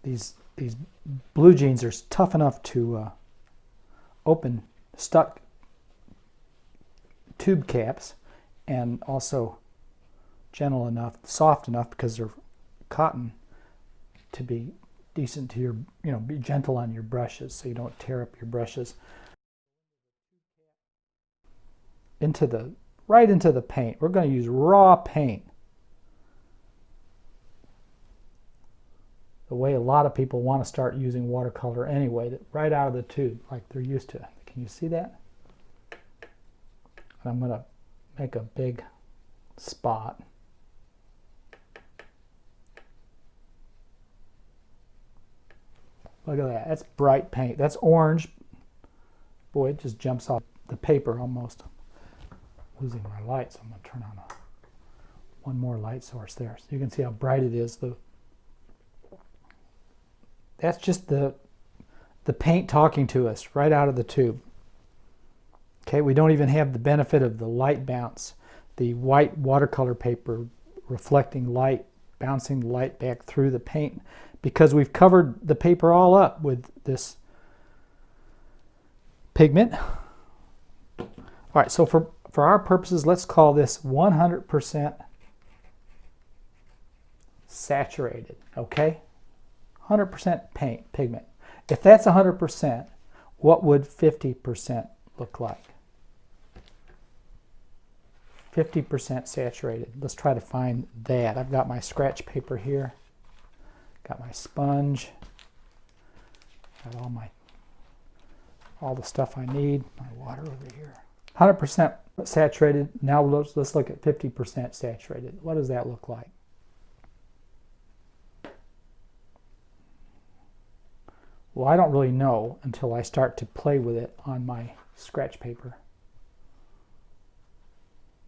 These blue jeans are tough enough to open stuck tube caps, and also gentle enough, soft enough, because they're cotton, to be decent to your, be gentle on your brushes so you don't tear up your brushes. Right into the paint. We're going to use raw paint. The way a lot of people want to start using watercolor anyway, right out of the tube, like they're used to. Can you see that? And I'm going to make a big spot. Look at that. That's bright paint. That's orange. Boy, it just jumps off the paper almost. I'm losing my light, so I'm going to turn on one more light source there. So you can see how bright it is. That's just the paint talking to us right out of the tube. Okay, we don't even have the benefit of the light bounce. The white watercolor paper reflecting light, bouncing the light back through the paint, because we've covered the paper all up with this pigment. All right, so for our purposes, let's call this 100% saturated, okay? 100% paint, pigment. If that's 100%, what would 50% look like? 50% saturated. Let's try to find that. I've got my scratch paper here. Got my sponge. Got all the stuff I need. My water over here. 100% saturated. Now let's look at 50% saturated. What does that look like? Well, I don't really know until I start to play with it on my scratch paper.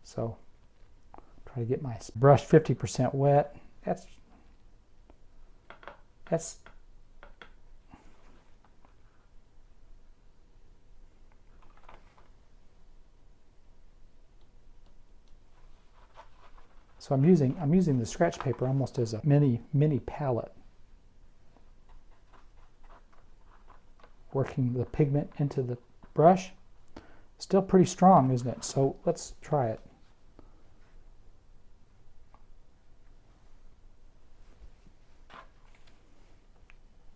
So, try to get my brush 50% wet. That's so I'm using the scratch paper almost as a mini palette, working the pigment into the brush. Still pretty strong, isn't it? So let's try it.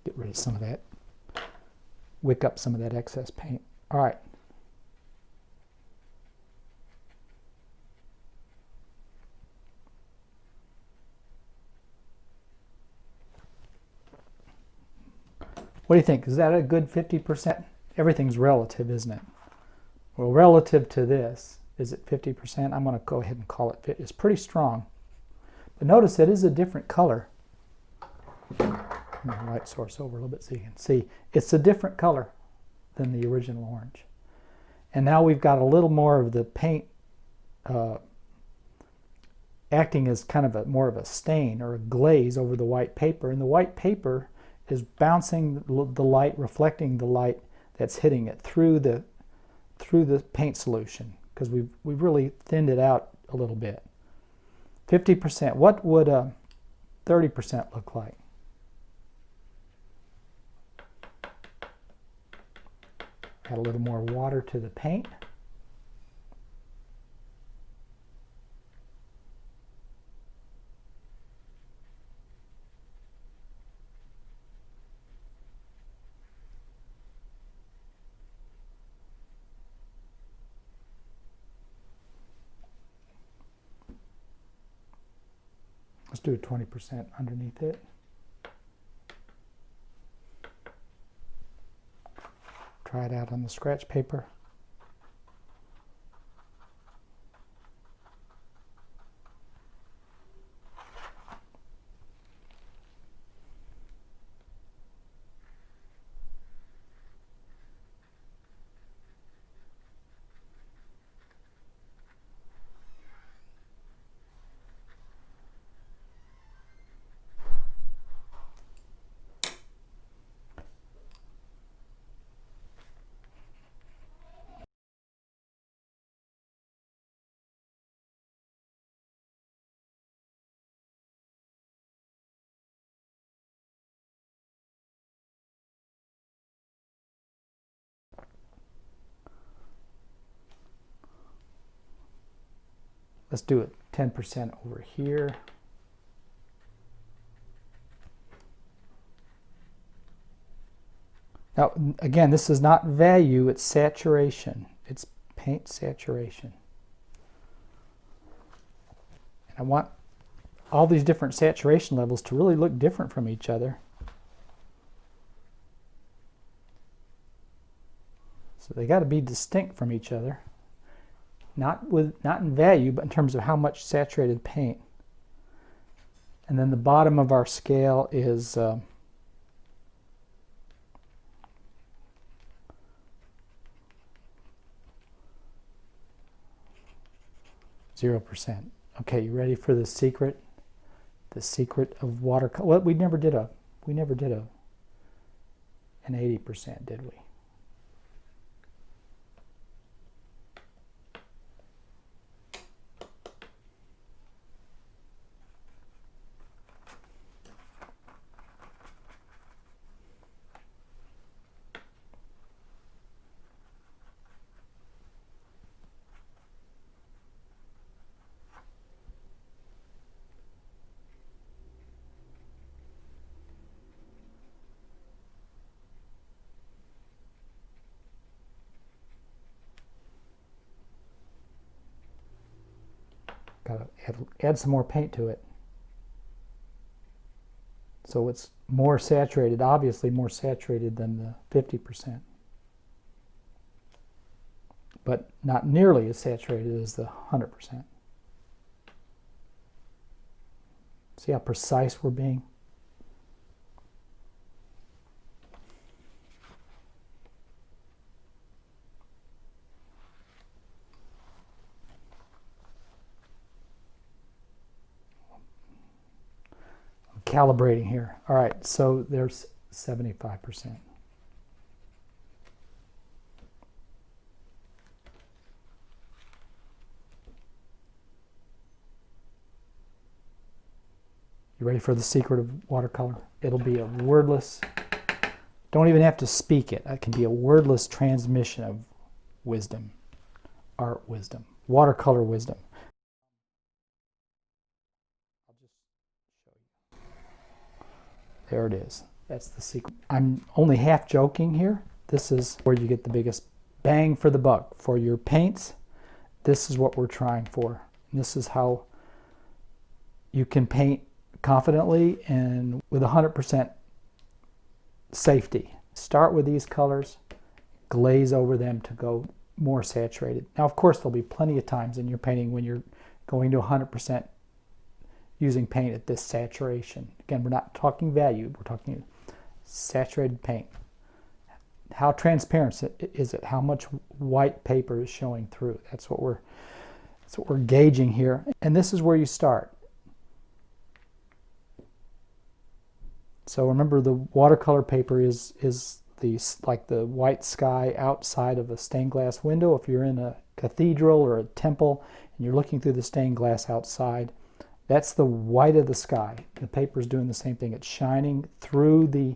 Get rid of some of that, wick up some of that excess paint. All right. What do you think? Is that a good 50%? Everything's relative, isn't it? Well, relative to this, is it 50%? I'm going to go ahead and call it 50. It's pretty strong. But notice it is a different color. My light source over a little bit so you can see. It's a different color than the original orange. And now we've got a little more of the paint acting as kind of more of a stain or a glaze over the white paper. And the white paper is bouncing the light, reflecting the light that's hitting it through the paint solution, because we've really thinned it out a little bit. 50%. What would 30% look like? Add a little more water to the paint. Let's do 20% underneath it. Try it out on the scratch paper. Let's do it 10% over here. Now, again, this is not value, it's saturation. It's paint saturation. And I want all these different saturation levels to really look different from each other. So they got to be distinct from each other. Not in value, but in terms of how much saturated paint. And then the bottom of our scale is 0%. Okay, you ready for the secret? The secret of watercolor. Well, we never did an 80%, did we? Got to add some more paint to it. So it's more saturated, obviously more saturated than the 50%. But not nearly as saturated as the 100%. See how precise we're being? Calibrating here. All right, so there's 75%. You ready for the secret of watercolor? It'll be a wordless, don't even have to speak it. It can be a wordless transmission of wisdom, art wisdom, watercolor wisdom. There it is. That's the secret. I'm only half joking here. This is where you get the biggest bang for the buck. For your paints, this is what we're trying for. And this is how you can paint confidently and with 100% safety. Start with these colors, glaze over them to go more saturated. Now, of course, there'll be plenty of times in your painting when you're going to 100% using paint at this saturation. Again, we're not talking value, we're talking saturated paint. How transparent is it? How much white paper is showing through? That's what we're gauging here. And this is where you start. So remember, the watercolor paper is like the white sky outside of a stained glass window. If you're in a cathedral or a temple and you're looking through the stained glass outside, that's the white of the sky. The paper is doing the same thing. It's shining through the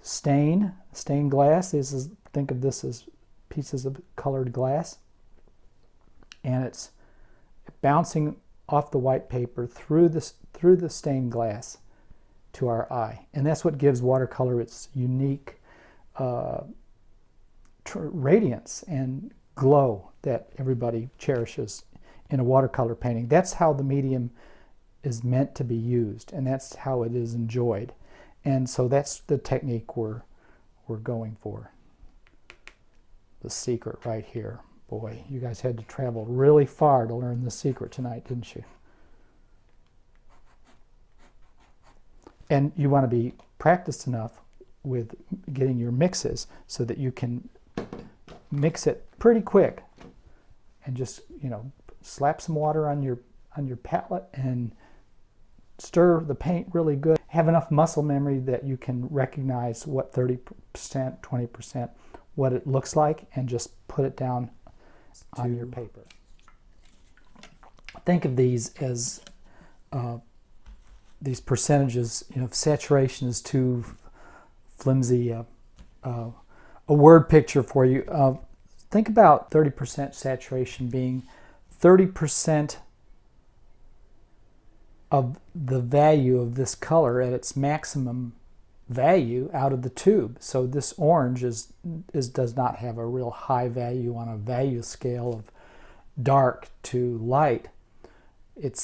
stained glass. Think of this as pieces of colored glass. And it's bouncing off the white paper through the stained glass to our eye. And that's what gives watercolor its unique radiance and glow that everybody cherishes in a watercolor painting. That's how the medium is meant to be used, and that's how it is enjoyed. And so that's the technique we're going for. The secret right here. Boy, you guys had to travel really far to learn the secret tonight, didn't you? And you want to be practiced enough with getting your mixes so that you can mix it pretty quick and just, slap some water on your palette and stir the paint really good. Have enough muscle memory that you can recognize what 30%, 20%, what it looks like, and just put it down on your paper. Think of these as these percentages. If saturation is too flimsy a word picture for you, think about 30% saturation being 30% of the value of this color at its maximum value out of the tube. So this orange does not have a real high value on a value scale of dark to light. It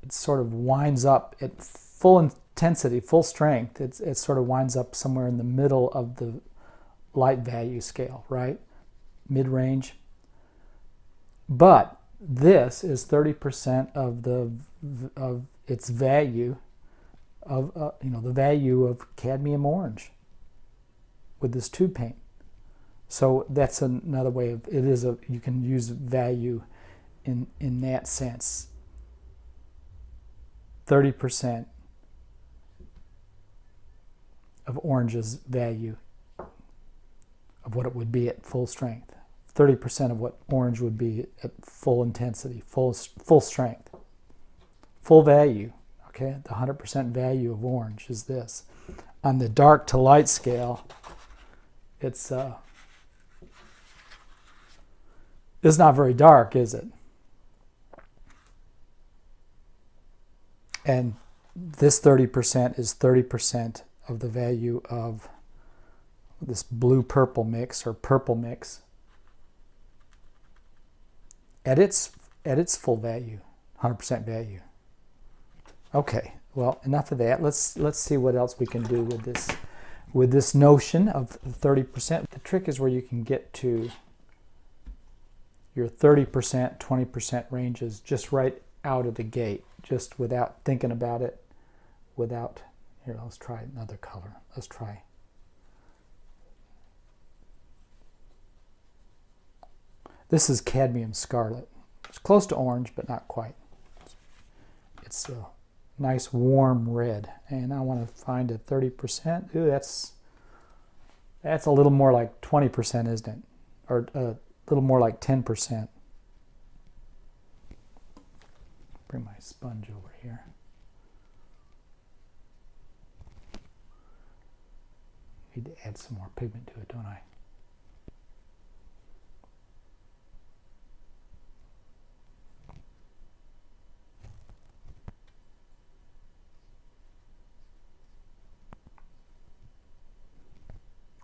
sort of winds up at full intensity, full strength. It sort of winds up somewhere in the middle of the light value scale, right? Mid-range. But this is 30% of its value of the value of cadmium orange with this tube paint. So that's another way of you can use value in that sense. 30% of orange's value of what it would be at full strength. 30% of what orange would be at full intensity, full strength, full value. Okay, the 100% value of orange is this. On the dark to light scale, it's not very dark, is it? And this 30% is 30% of the value of this blue-purple mix or purple mix at its full value, 100% value. Okay, well, enough of that. Let's see what else we can do with this notion of 30%. The trick is where you can get to your 30%, 20% ranges just right out of the gate, just without thinking about it, here, let's try another color. Let's try. This is cadmium scarlet. It's close to orange, but not quite. It's a nice warm red, and I want to find a 30%. Ooh, that's a little more like 20%, isn't it? Or a little more like 10%. Bring my sponge over here. Need to add some more pigment to it, don't I?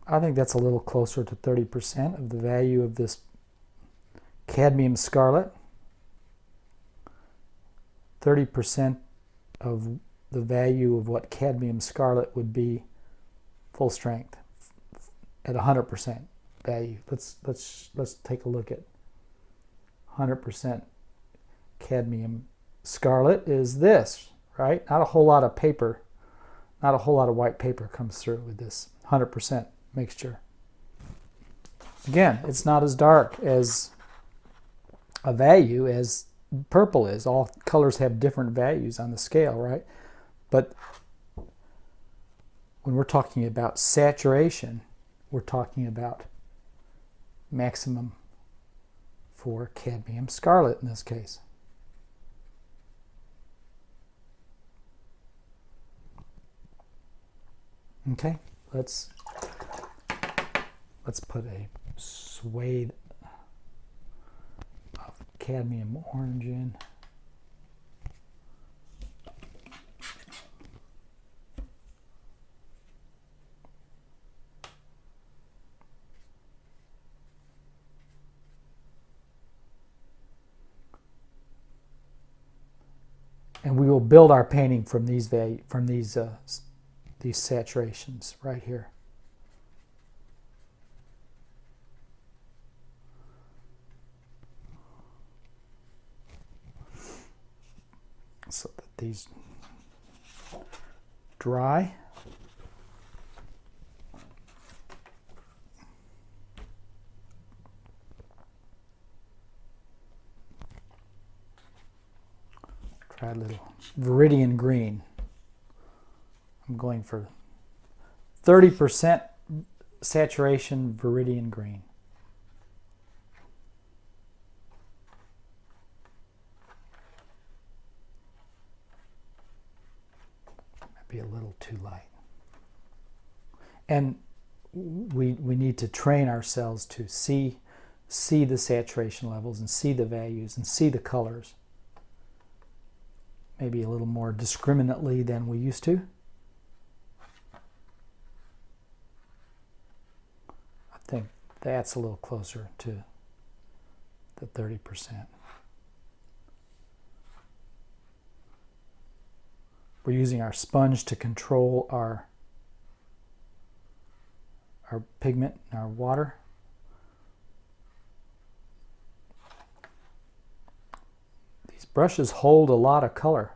I think that's a little closer to 30% of the value of this cadmium scarlet. 30% of the value of what cadmium scarlet would be full strength at 100% value. Let's take a look at 100% cadmium scarlet is this, right? Not a whole lot of paper, not a whole lot of white paper comes through with this 100% mixture. Again, it's not as dark as a value as purple is. All colors have different values on the scale, right? But when we're talking about saturation, we're talking about maximum for cadmium scarlet in this case. Okay, let's put a swathe of cadmium orange in. And we will build our painting from these saturations right here. So that these dry. Try a little Viridian green. I'm going for 30% saturation Viridian green. Be a little too light. And we need to train ourselves to see the saturation levels and see the values and see the colors. maybe a little more discriminately than we used to. I think that's a little closer to the 30%. We're using our sponge to control our pigment, our water. These brushes hold a lot of color,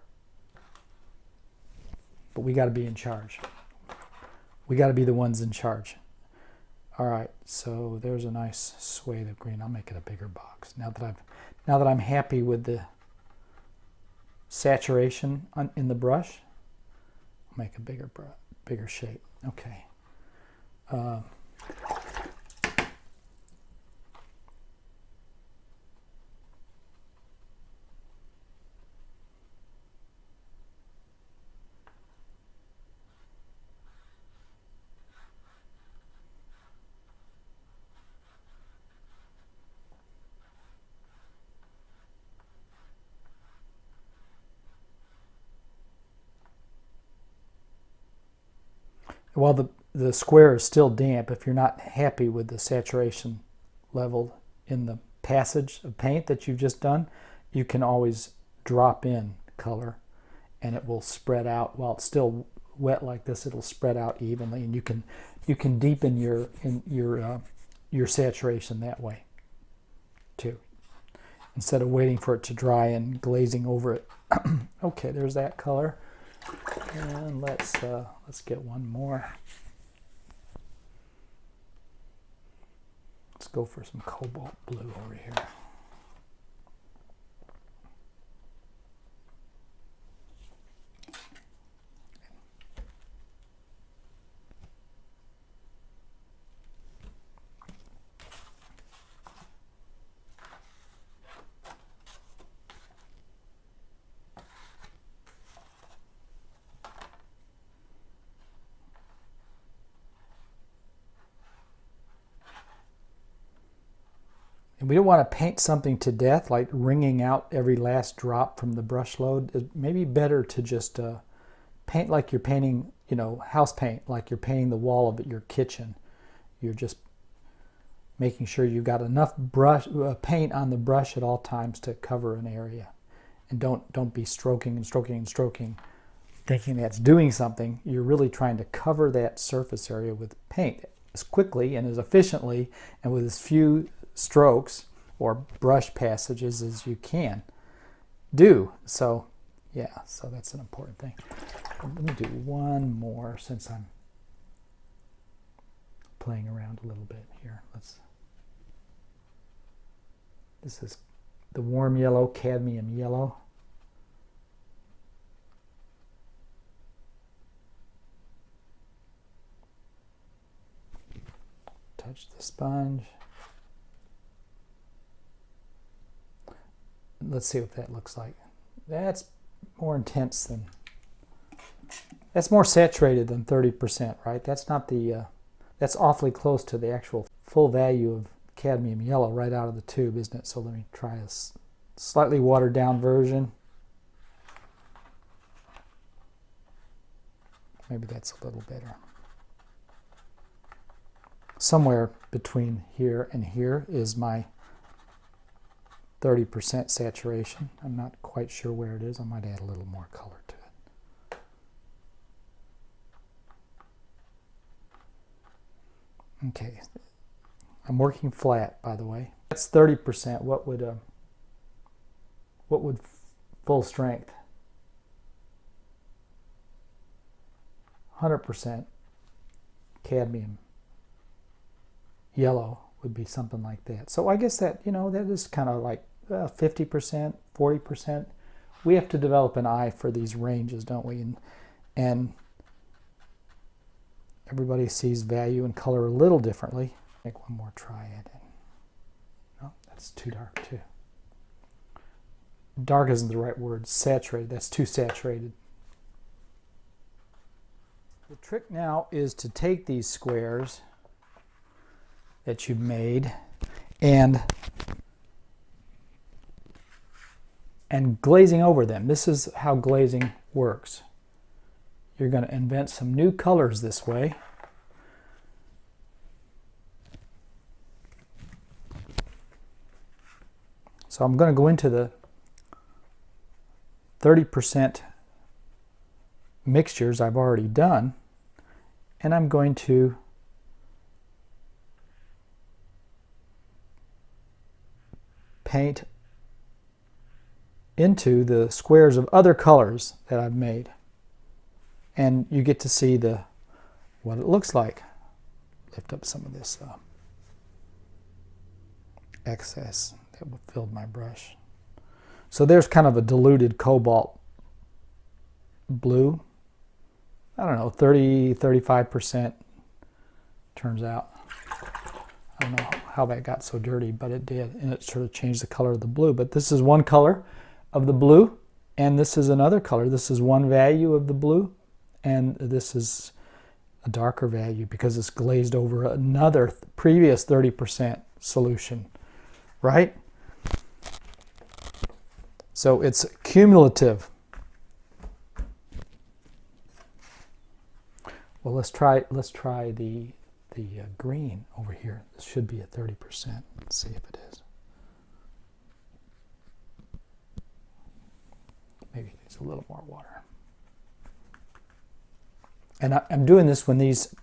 but we got to be in charge. We got to be the ones in charge. All right, so there's a nice swathe of green. I'll make it a bigger box now that I'm happy with the saturation in the brush. I'll make a bigger shape. Okay. While the square is still damp, if you're not happy with the saturation level in the passage of paint that you've just done, you can always drop in color and it will spread out. While it's still wet like this, it'll spread out evenly, and you can deepen your saturation that way too, instead of waiting for it to dry and glazing over it. Okay, there's that color. And let's get one more. Let's go for some cobalt blue over here. And we don't want to paint something to death, like wringing out every last drop from the brush load. It may be better to just paint like you're painting, house paint, like you're painting the wall of your kitchen. You're just making sure you've got enough paint on the brush at all times to cover an area. And don't be stroking and stroking and stroking, thinking that's doing something. You're really trying to cover that surface area with paint as quickly and as efficiently and with as few strokes or brush passages as you can do. So yeah, so that's an important thing. Let me do one more since I'm playing around a little bit here. This is the warm yellow, cadmium yellow. Touch the sponge. Let's see what that looks like. That's more intense than, that's more saturated than 30%, right? That's not the, that's awfully close to the actual full value of cadmium yellow right out of the tube, isn't it? So let me try a slightly watered down version. Maybe that's a little better. Somewhere between here and here is my 30% saturation. I'm not quite sure where it is. I might add a little more color to it. Okay, I'm working flat, by the way. That's 30%. What would full strength? 100% cadmium yellow would be something like that. So I guess that, that is kind of like 50%, 40%. We have to develop an eye for these ranges, don't we? And everybody sees value and color a little differently. Make one more try at it. No, that's too dark too. Dark isn't the right word. Saturated. That's too saturated. The trick now is to take these squares that you've made and and glazing over them. This is how glazing works. You're going to invent some new colors this way. So I'm going to go into the 30% mixtures I've already done, and I'm going to paint into the squares of other colors that I've made. And you get to see what it looks like. Lift up some of this excess that filled my brush. So there's kind of a diluted cobalt blue. I don't know, 35% turns out. I don't know how that got so dirty, but it did, and it sort of changed the color of the blue. But this is one color of the blue, and this is another color. This is one value of the blue, and this is a darker value because it's glazed over another previous 30% solution, right? So it's cumulative. Well, let's try the green over here. This should be at 30%. Let's see if it is. Maybe it needs a little more water. And I'm doing this when these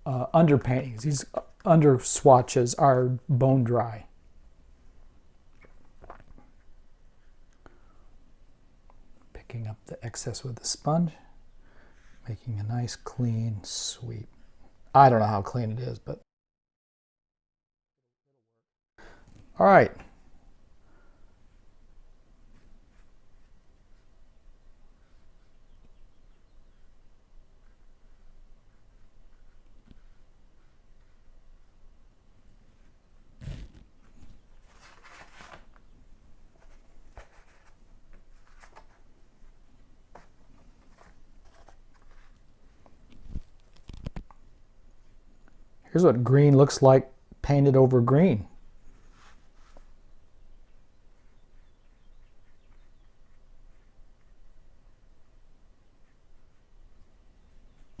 underpaintings, these under swatches are bone dry. Picking up the excess with the sponge, making a nice clean sweep. I don't know how clean it is, but all right. Here's what green looks like painted over green.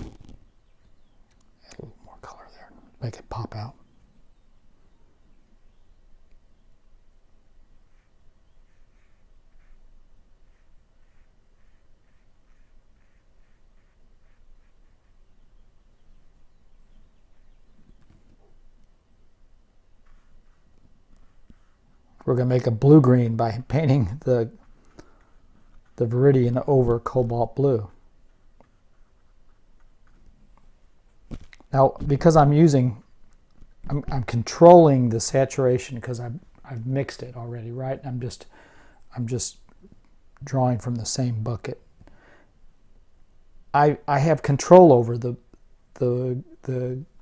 Add a little more color there, make it pop out. We're going to make a blue-green by painting the viridian over cobalt blue. Now, because I'm controlling the saturation because I've mixed it already, right? I'm just drawing from the same bucket. I have control over the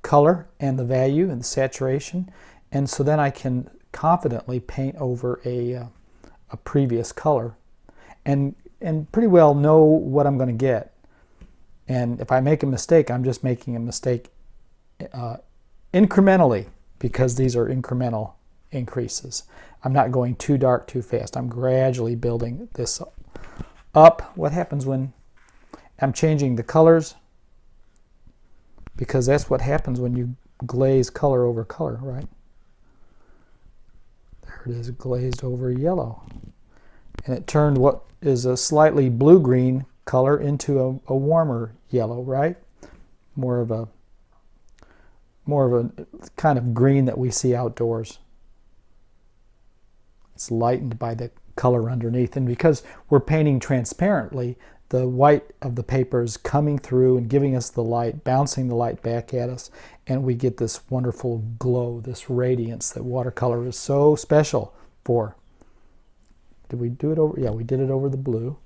color and the value and the saturation, and so then I can confidently paint over a previous color and pretty well know what I'm going to get. And if I make a mistake, I'm just making a mistake incrementally, because these are incremental increases. I'm not going too dark too fast. I'm gradually building this up. What happens when I'm changing the colors? Because that's what happens when you glaze color over color, right? There it is, glazed over yellow. And it turned what is a slightly blue-green color into a warmer yellow, right? More of a kind of green that we see outdoors. It's lightened by the color underneath, and because we're painting transparently, the white of the paper is coming through and giving us the light, bouncing the light back at us, and we get this wonderful glow, this radiance that watercolor is so special for. Did we do it over? Yeah, we did it over the blue.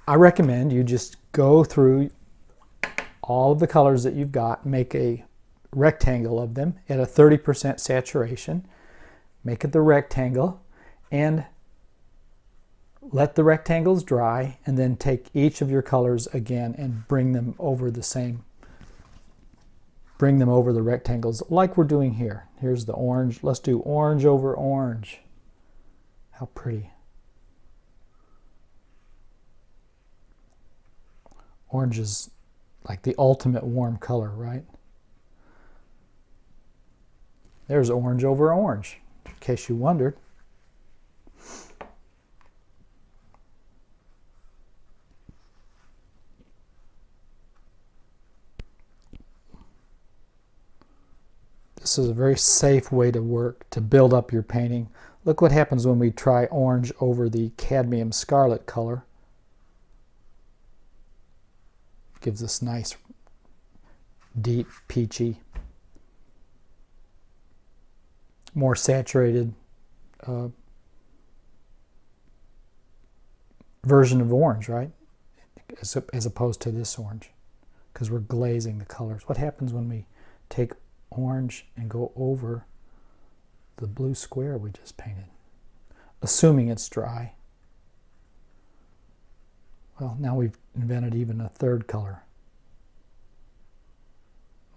I recommend you just go through all of the colors that you've got, make a rectangle of them at a 30% saturation, make it the rectangle, and let the rectangles dry, and then take each of your colors again and bring them over the rectangles like we're doing here. Here's the orange. Let's do orange over orange. How pretty. Orange is like the ultimate warm color, right? There's orange over orange, in case you wondered. This is a very safe way to work, to build up your painting. Look what happens when we try orange over the cadmium scarlet color. Gives this nice, deep, peachy, more saturated version of orange, right? As opposed to this orange, because we're glazing the colors. What happens when we take orange and go over the blue square we just painted, assuming it's dry? Well, now we've invented even a third color.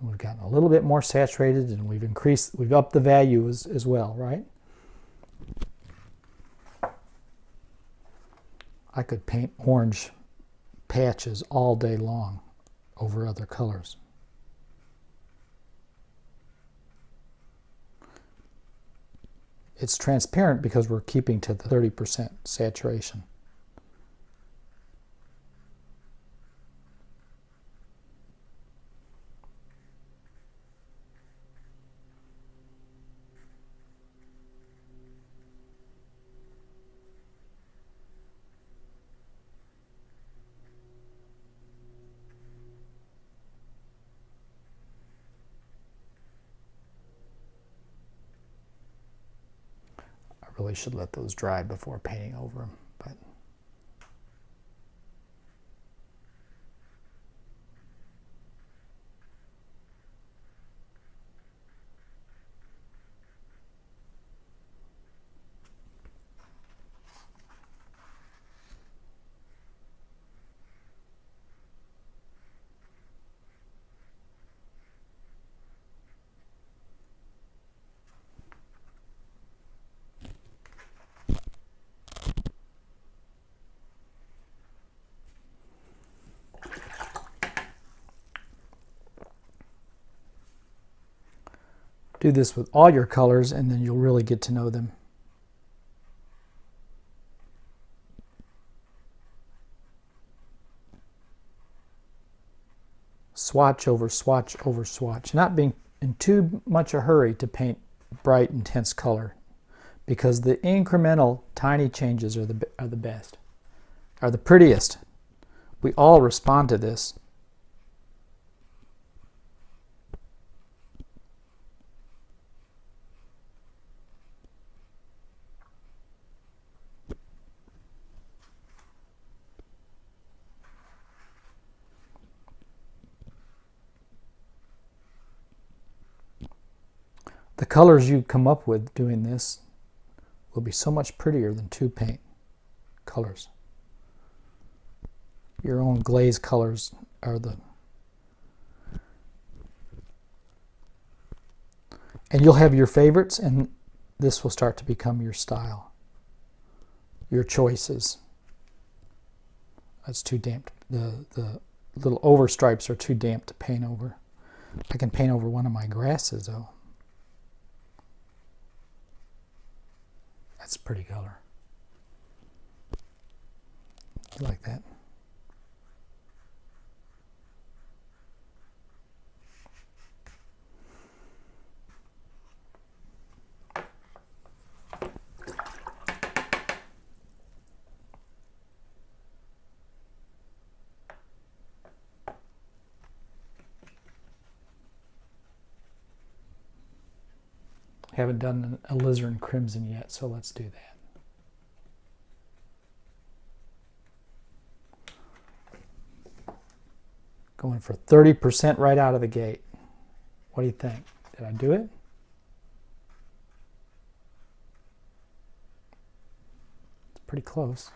We've gotten a little bit more saturated, and we've upped the value as well, right? I could paint orange patches all day long over other colors. It's transparent because we're keeping to the 30% saturation. I really should let those dry before painting over them, but do this with all your colors, and then you'll really get to know them. Swatch over swatch over swatch. Not being in too much a hurry to paint bright, intense color, because the incremental, tiny changes are the best, are the prettiest. We all respond to this. The colors you come up with doing this will be so much prettier than two paint colors. Your own glaze colors are and you'll have your favorites, and this will start to become your style, your choices. That's too damp. The little overstripes are too damp to paint over. I can paint over one of my grasses though. That's a pretty color. I like that. Haven't done an alizarin crimson yet, so let's do that. Going for 30% right out of the gate. What do you think? Did I do it? It's pretty close.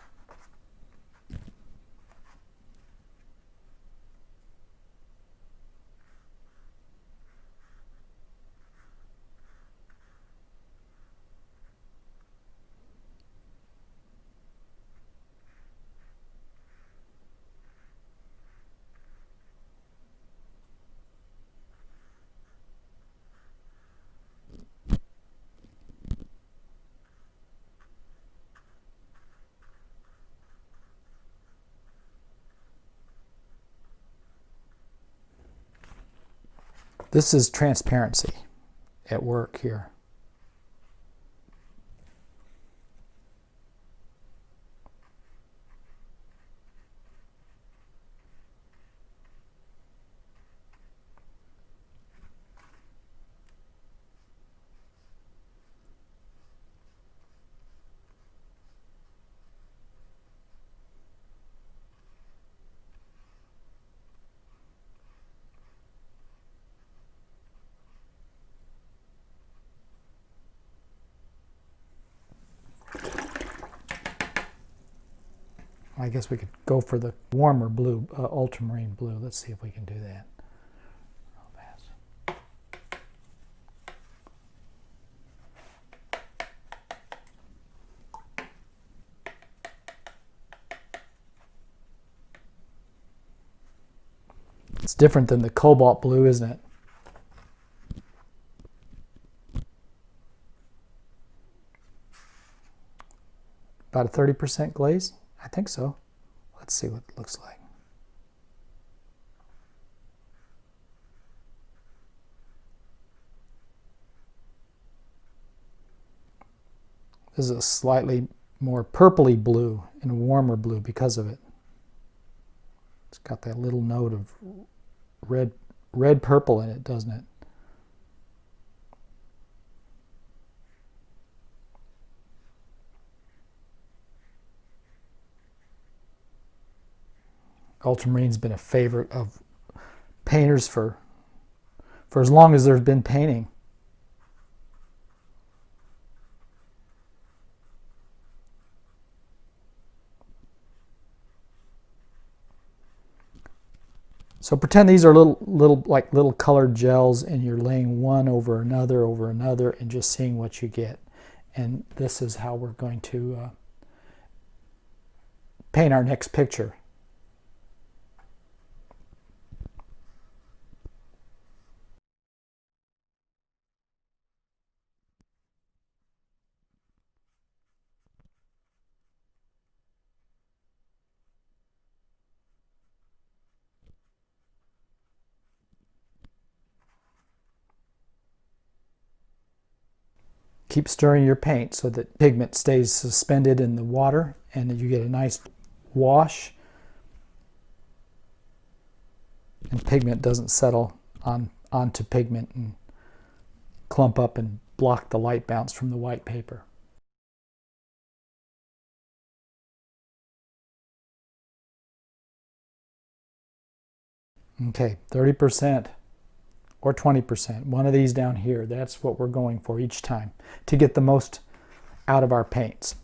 This is transparency at work here. I guess we could go for the warmer blue, ultramarine blue. Let's see if we can do that. It's different than the cobalt blue, isn't it? About a 30% glaze? I think so. Let's see what it looks like. This is a slightly more purpley blue and a warmer blue because of it. It's got that little note of red purple in it, doesn't it? Ultramarine's been a favorite of painters for as long as there's been painting. So pretend these are little colored gels, and you're laying one over another, and just seeing what you get. And this is how we're going to paint our next picture. Keep stirring your paint so that pigment stays suspended in the water and you get a nice wash, and pigment doesn't settle onto pigment and clump up and block the light bounce from the white paper. Okay, 30% or 20%, one of these down here. That's what we're going for each time to get the most out of our paints.